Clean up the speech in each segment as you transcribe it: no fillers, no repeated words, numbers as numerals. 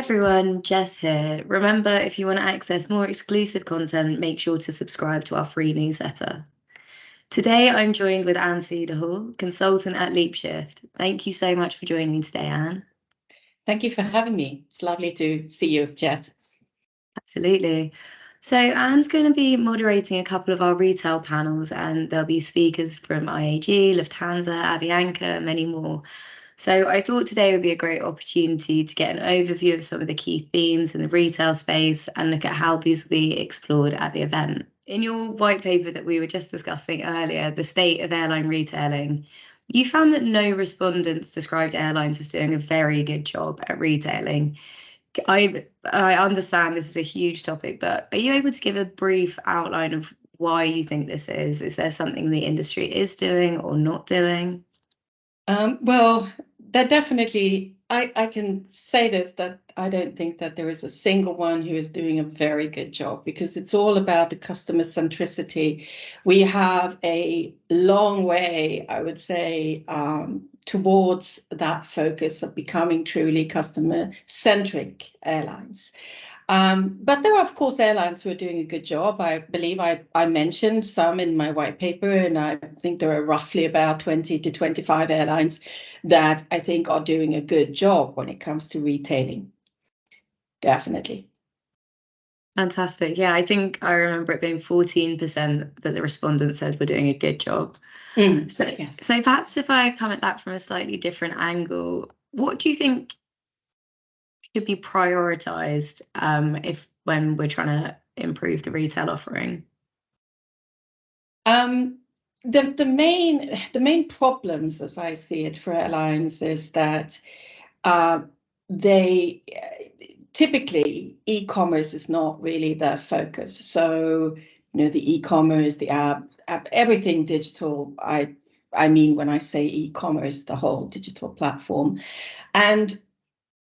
everyone, Jess here. Remember, if you want to access more exclusive content, make sure to subscribe to our free newsletter. Today, I'm joined with Ann Cederhall, consultant at LeapShift. Thank you so much for joining me today, Ann. Thank you for having me. It's lovely to see you, Jess. Absolutely. So Anne's going to be moderating a couple of our retail panels, and there'll be speakers from IAG, Lufthansa, Avianca, many more. So I thought today would be a great opportunity to get an overview of some of the key themes in the retail space and look at how these will be explored at the event. In your white paper that we were just discussing earlier, The State of Airline Retailing, you found that no respondents described airlines as doing a very good job at retailing. I understand this is a huge topic, but are you able to give a brief outline of why you think this is? Is there something the industry is doing or not doing? Well, that definitely, I can say this, that I don't think that there is a single one who is doing a very good job, because it's all about the customer centricity. We have a long way, I would say, towards that focus of becoming truly customer-centric airlines. But there are, of course, airlines who are doing a good job. I believe I mentioned some in my white paper, and I think there are roughly about 20 to 25 airlines that I think are doing a good job when it comes to retailing. Definitely. Fantastic. Yeah, I think I remember it being 14% that the respondents said were doing a good job. So perhaps if I come at that from a slightly different angle, what do you think should be prioritized when we're trying to improve the retail offering? The main problems, as I see it, for airlines is that they typically e-commerce is not really their focus. So the e-commerce, the app, everything digital. I mean, when I say e-commerce, the whole digital platform. And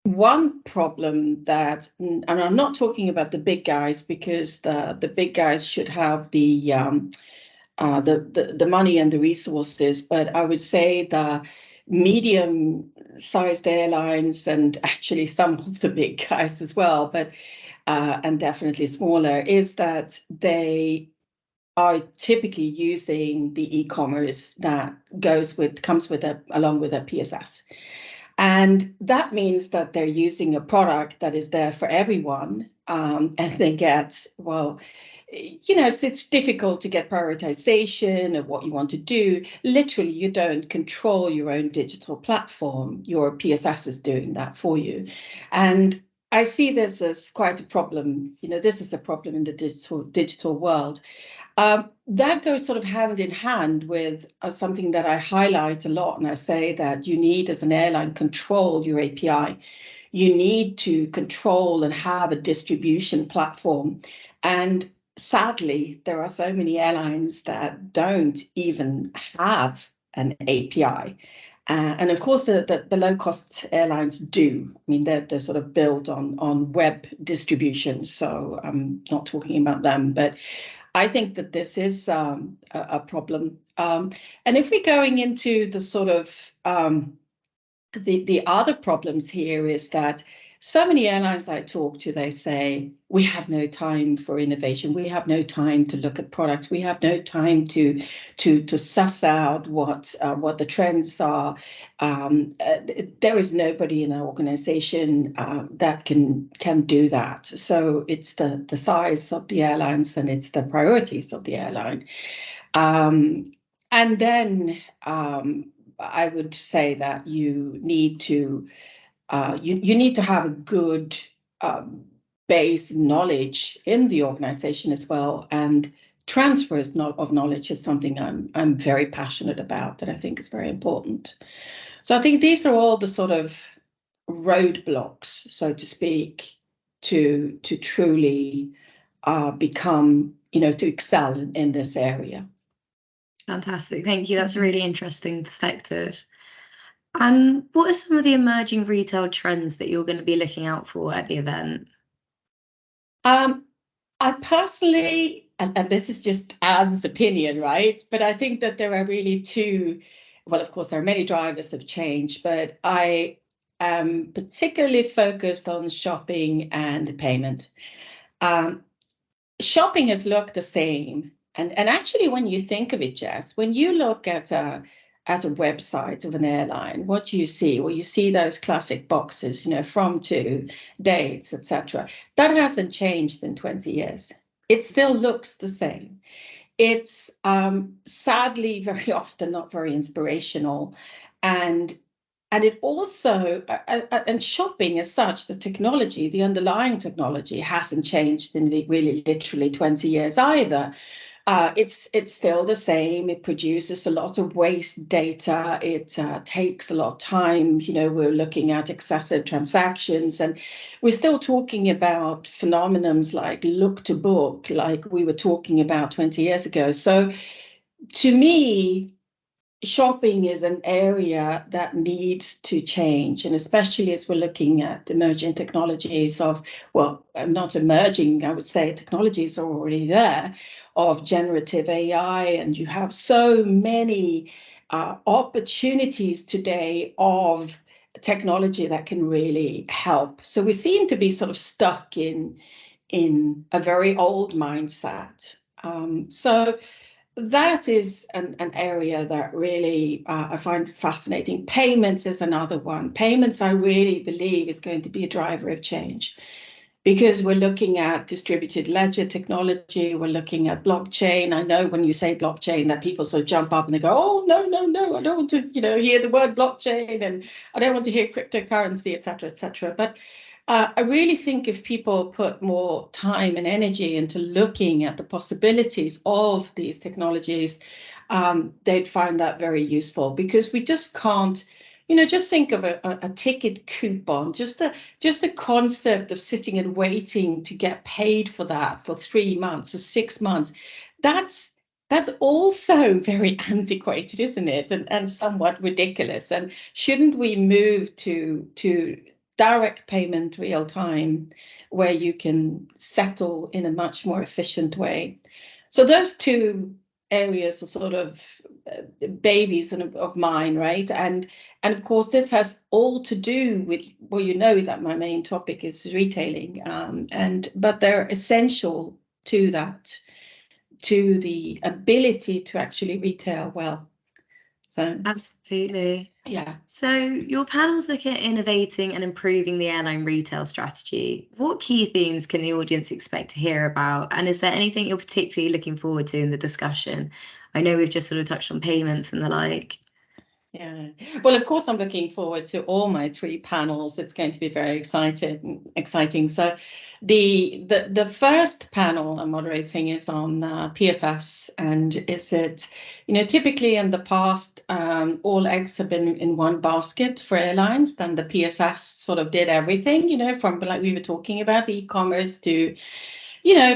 one problem that, and I'm not talking about the big guys, because the big guys should have the money and the resources, but I would say the medium-sized airlines, and actually some of the big guys as well, but and definitely smaller, is that they are typically using the e-commerce that comes along with a PSS. And that means that they're using a product that is there for everyone, and they get, well, it's difficult to get prioritization of what you want to do. Literally, you don't control your own digital platform. Your PSS is doing that for you. And I see this as quite a problem. This is a problem in the digital world. That goes sort of hand in hand with something that I highlight a lot. And I say that you need, as an airline, control your API. You need to control and have a distribution platform. And sadly, there are so many airlines that don't even have an API. And of course, the low-cost airlines do. I mean, they're sort of built on web distribution. So I'm not talking about them, but I think that this is a problem. And if we're going into the sort of the other problems here, is that so many airlines I talk to, they say, we have no time for innovation. We have no time to look at products. We have no time to suss out what the trends are. There is nobody in our organization that can do that. So it's the size of the airlines, and it's the priorities of the airline. And then I would say that you need to have a good base knowledge in the organization as well, and transfers of knowledge is something I'm very passionate about, that I think is very important. So I think these are all the sort of roadblocks, so to speak, to truly become, to excel in this area. Fantastic, thank you. That's a really interesting perspective. And what are some of the emerging retail trends that you're going to be looking out for at the event? I personally, and this is just Anne's opinion, right? But I think that there are really two. Well, of course, there are many drivers of change, but I particularly focused on shopping and payment. Shopping has looked the same. And actually, when you think of it, Jess, when you look at a website of an airline, what do you see? Well, you see those classic boxes, from to, dates, etc. That hasn't changed in 20 years. It still looks the same. It's sadly very often not very inspirational, and it also and shopping as such, the technology, the underlying technology hasn't changed in really literally 20 years either. It's still the same. It produces a lot of waste data. It takes a lot of time. We're looking at excessive transactions, and we're still talking about phenomenons like look to book, like we were talking about 20 years ago. So to me, shopping is an area that needs to change, and especially as we're looking at emerging technologies of, well, not emerging, I would say technologies are already there, of generative AI, and you have so many opportunities today of technology that can really help. So we seem to be sort of stuck in a very old mindset. So that is an area that really I find fascinating. Payments is another one. Payments, I really believe, is going to be a driver of change, because we're looking at distributed ledger technology. We're looking at blockchain. I know when you say blockchain that people sort of jump up and they go, oh, no, I don't want to, hear the word blockchain, and I don't want to hear cryptocurrency, et cetera. But I really think if people put more time and energy into looking at the possibilities of these technologies, they'd find that very useful, because we just can't, just think of a ticket coupon, just the concept of sitting and waiting to get paid for that for 3 months, for 6 months. That's also very antiquated, isn't it? And somewhat ridiculous. And shouldn't we move to direct payment real time, where you can settle in a much more efficient way? So those two areas are sort of babies of mine, right? And of course, this has all to do with, well, that my main topic is retailing, but they're essential to that, to the ability to actually retail well. So absolutely. yeah. So your panels look at innovating and improving the airline retail strategy. What key themes can the audience expect to hear about? And is there anything you're particularly looking forward to in the discussion? I know we've just sort of touched on payments and the like. Yeah, well, of course, I'm looking forward to all my 3 panels. It's going to be very exciting. So the first panel I'm moderating is on PSS, and is it, typically in the past, all eggs have been in one basket for airlines. Then the PSS sort of did everything, from, like we were talking about, e-commerce to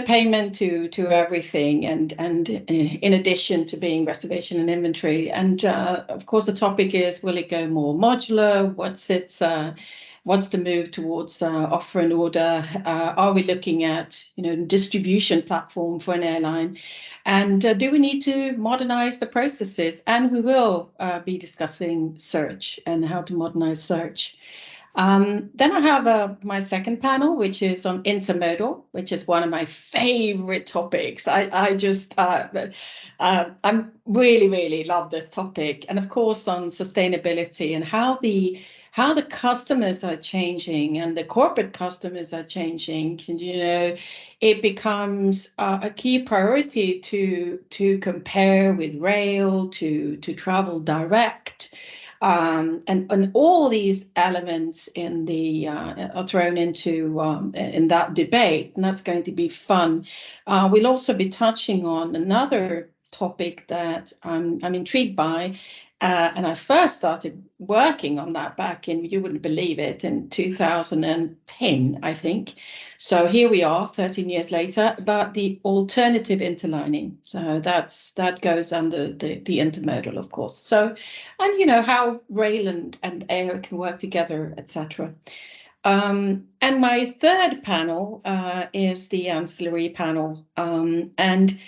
payment to everything, and in addition to being reservation and inventory. And of course, the topic is, will it go more modular? What's the move towards offer and order? Are we looking at distribution platform for an airline? And do we need to modernize the processes? And we will be discussing search and how to modernize search. Then I have my second panel, which is on intermodal, which is one of my favorite topics. I just I really love this topic, and of course on sustainability and how the customers are changing and the corporate customers are changing. It becomes a key priority to compare with rail, to travel direct. And all these elements are thrown into in that debate, and that's going to be fun. We'll also be touching on another topic that I'm intrigued by, and I first started working on that back in, you wouldn't believe it, in 2010, I think. So here we are, 13 years later, but the alternative interlining. So that goes under the intermodal, of course. So, and how rail and air can work together, etc. And my third panel is the ancillary panel, and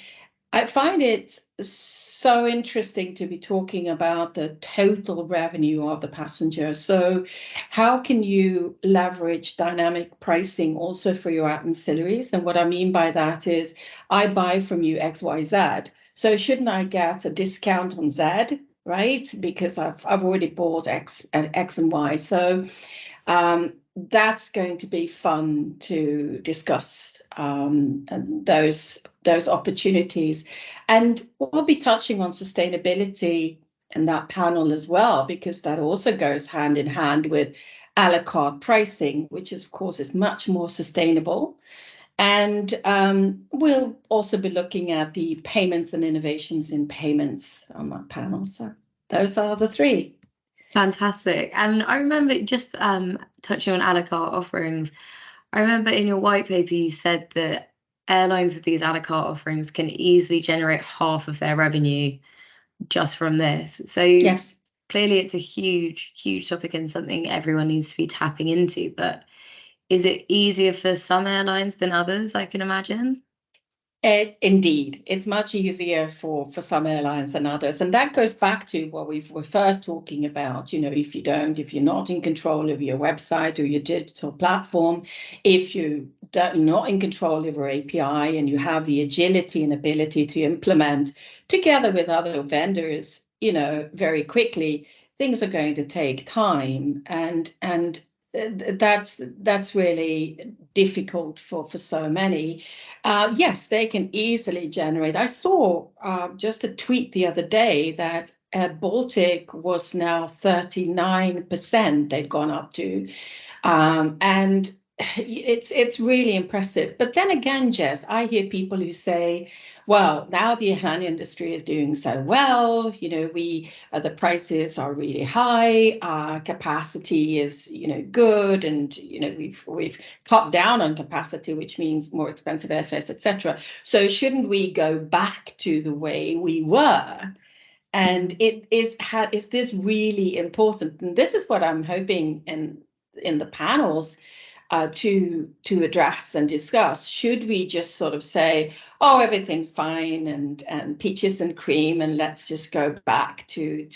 I find it so interesting to be talking about the total revenue of the passenger. So how can you leverage dynamic pricing also for your ancillaries? And what I mean by that is I buy from you XYZ. So shouldn't I get a discount on Z, right? Because I've already bought X and Y. So that's going to be fun to discuss, and those opportunities. And we'll be touching on sustainability in that panel as well, because that also goes hand in hand with a la carte pricing, which is, of course, is much more sustainable. And we'll also be looking at the payments and innovations in payments on that panel. So those are the three. Fantastic. And I remember just touching on a la carte offerings, I remember in your white paper you said that airlines with these a la carte offerings can easily generate half of their revenue just from this. So Yes. clearly it's a huge, huge topic and something everyone needs to be tapping into. But is it easier for some airlines than others, I can imagine? Indeed, it's much easier for some airlines than others. And that goes back to what we were first talking about. You know, if you're not in control of your website or your digital platform, if you're not in control of your API and you have the agility and ability to implement together with other vendors, you know, very quickly, things are going to take time. And that's really difficult for so many. Yes, they can easily generate. I saw just a tweet the other day that Baltic was now 39%. They'd gone up to, and it's really impressive. But then again, Jess, I hear people who say, well, now the airline industry is doing so well. You know, the prices are really high. Capacity is, you know, good, and you know we've cut down on capacity, which means more expensive airfares, etc. So shouldn't we go back to the way we were? And is this really important? And this is what I'm hoping in the panels to address and discuss. Should we just sort of say, oh, everything's fine and peaches and cream, and let's just go back to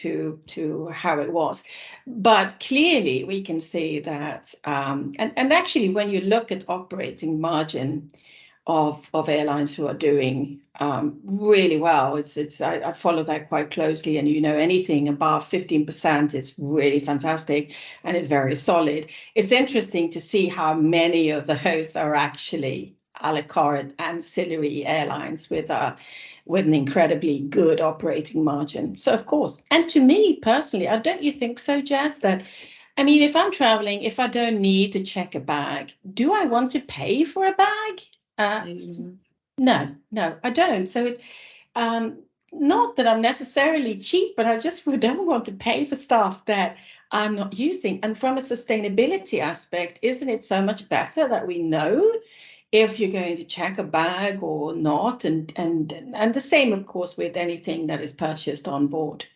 how it was? But clearly we can see that, and actually when you look at operating margin of airlines who are doing really well. I follow that quite closely, and you know anything above 15% is really fantastic and is very solid. It's interesting to see how many of the hosts are actually a la carte ancillary airlines with an incredibly good operating margin. So of course, and to me personally, don't you think so, Jess, that I mean, if I'm traveling, if I don't need to check a bag, do I want to pay for a bag? No, I don't. So it's not that I'm necessarily cheap, but I just don't want to pay for stuff that I'm not using. And from a sustainability aspect, isn't it so much better that we know if you're going to check a bag or not? And the same, of course, with anything that is purchased on board.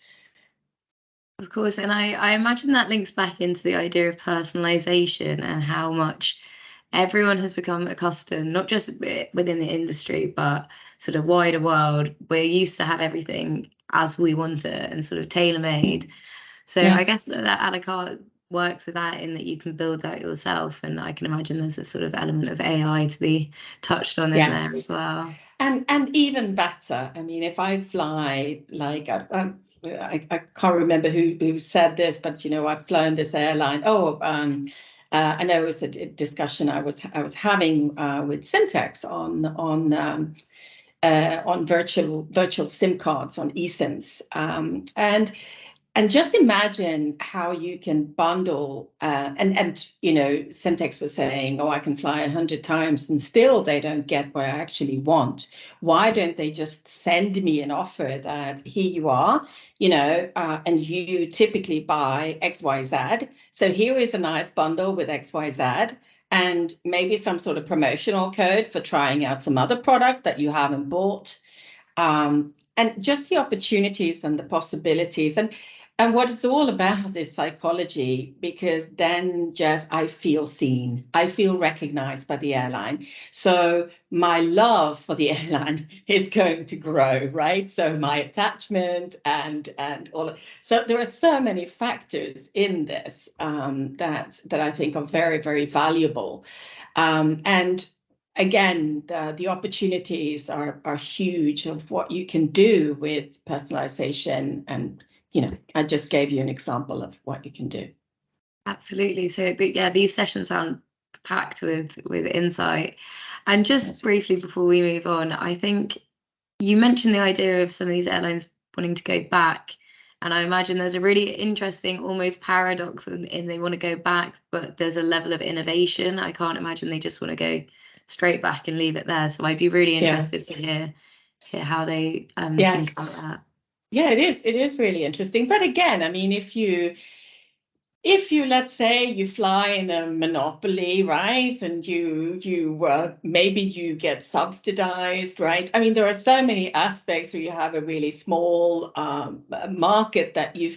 Of course, and I imagine that links back into the idea of personalization and how much everyone has become accustomed, not just within the industry, but sort of wider world. We're used to have everything as we want it and sort of tailor-made. So Yes. I guess that a la carte works with that in that you can build that yourself. And I can imagine there's a sort of element of AI to be touched on in there as well. And even better, I mean, if I fly, like I can't remember who said this, but you know, I've flown this airline. I know it was a discussion I was having with Simtex on virtual SIM cards, on eSIMs, and just imagine how you can bundle, and you know, Simtex was saying, oh, I can fly 100 times and still they don't get what I actually want. Why don't they just send me an offer that here you are, you know, and you typically buy XYZ. So here is a nice bundle with XYZ and maybe some sort of promotional code for trying out some other product that you haven't bought. And just the opportunities and the possibilities. And And what it's all about is psychology, because then just I feel seen, I feel recognized by the airline. So my love for the airline is going to grow, right? So my attachment and all. So there are so many factors in this that I think are very, very valuable. And again, the opportunities are huge of what you can do with personalization. And I just gave you an example of what you can do. Absolutely. So yeah, these sessions sound packed with insight. And just briefly before we move on, I think you mentioned the idea of some of these airlines wanting to go back. And I imagine there's a really interesting almost paradox in they want to go back, but there's a level of innovation. I can't imagine they just want to go straight back and leave it there. So I'd be really interested to hear how they think about that. Yeah, it is really interesting. But again, I mean, if you let's say you fly in a monopoly, right, and you maybe you get subsidized, right? I mean, there are so many aspects where you have a really small market that you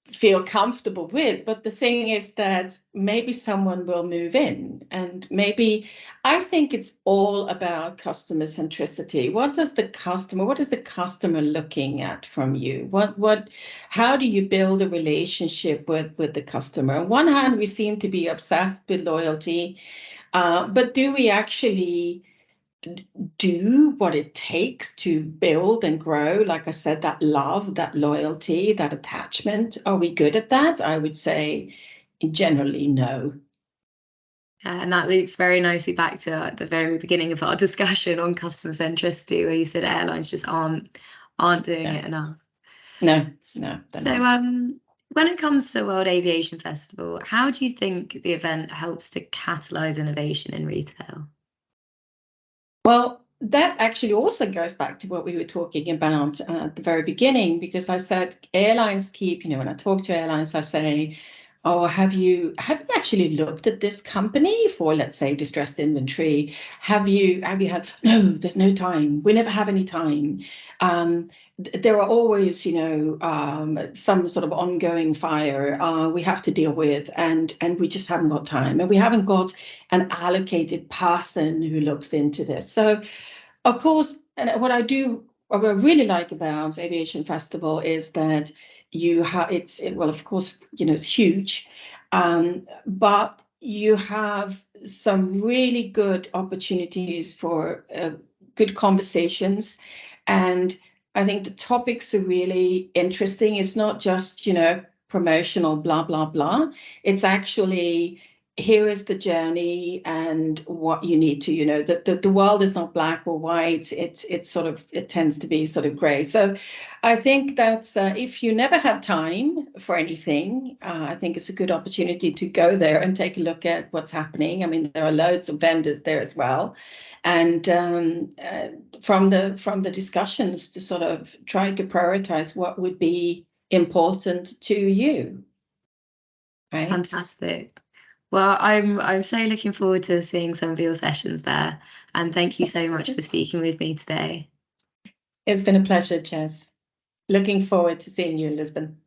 feel comfortable with. But the thing is that maybe someone will move in, and maybe I think it's all about customer centricity. What is the customer looking at from you? How do you build a relationship with the customer? On one hand, we seem to be obsessed with loyalty, but do we actually do what it takes to build and grow, like I said, that love, that loyalty, that attachment? Are we good at that? I would say generally no. And that loops very nicely back to the very beginning of our discussion on customer centricity, where you said airlines just aren't doing it enough. No. So when it comes to World Aviation Festival, how do you think the event helps to catalyze innovation in retail? Well, that actually also goes back to what we were talking about at the very beginning, because I said airlines keep, when I talk to airlines, I say, oh, have you actually looked at this company for, let's say, distressed inventory? Have you had, no, there's no time. We never have any time. There are always, some sort of ongoing fire we have to deal with, and we just haven't got time, and we haven't got an allocated person who looks into this. So, of course, and what I really like about Aviation Festival is that you have well, of course, it's huge, but you have some really good opportunities for good conversations. And I think the topics are really interesting. It's not just, promotional, blah, blah, blah. It's actually, here is the journey and what you need to, the world is not black or white. It tends to be sort of gray. So I think that's, if you never have time for anything, I think it's a good opportunity to go there and take a look at what's happening. I mean, there are loads of vendors there as well. And from the discussions to sort of try to prioritize what would be important to you. Right? Fantastic. Well, I'm so looking forward to seeing some of your sessions there. And thank you so much for speaking with me today. It's been a pleasure, Jess. Looking forward to seeing you in Lisbon.